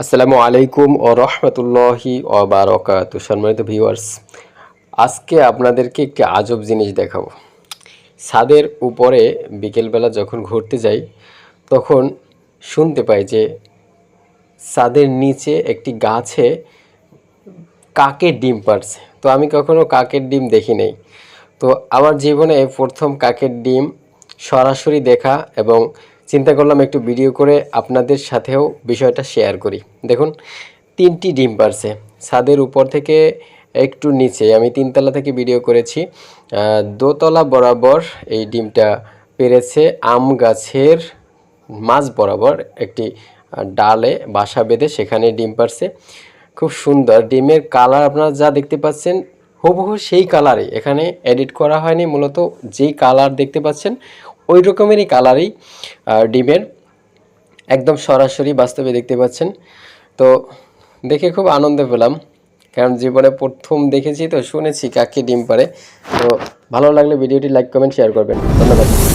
আসসালামু আলাইকুম ও রহমতুল্লাহি ও বারাকাতু। সম্মানিত ভিউয়ার্স, আজকে আপনাদেরকে একটি আজব জিনিস দেখাবো। ছাদের উপরে বিকেলবেলা যখন ঘুরতে যাই তখন শুনতে পাই যে ছাদের নিচে একটি গাছে কাকের ডিম পাড়ছে। তো আমি কখনো কাকের ডিম দেখি নাই। তো আমার জীবনে প্রথম কাকের ডিম সরাসরি দেখা এবং চিন্তা করলাম একটু ভিডিও করে আপনাদের সাথেও বিষয়টা শেয়ার করি। দেখুন, 3টি ডিম পারছে ছাদের উপর থেকে একটু নিচে। আমি 3তলা থেকে ভিডিও করেছি। দোতলা বরাবর এই ডিমটা পেরেছে আম গাছের মাঝ বরাবর একটি ডালে বাসা বেঁধে সেখানে ডিম পারছে। খুব সুন্দর ডিমের কালার, আপনারা যা দেখতে পাচ্ছেন হুবহু সেই কালারই, এখানে এডিট করা হয়নি। মূলত যেই কালার দেখতে পাচ্ছেন ওই রকমেরই কালারই ডিমের, একদম সরাসরি বাস্তবে দেখতে পাচ্ছেন। তো দেখে খুব আনন্দ পেলাম, কারণ জীবনে প্রথম দেখেছি, তো শুনেছি কাকে ডিম পারে। তো ভালো লাগলে ভিডিওটি লাইক কমেন্ট শেয়ার করবেন। ধন্যবাদ।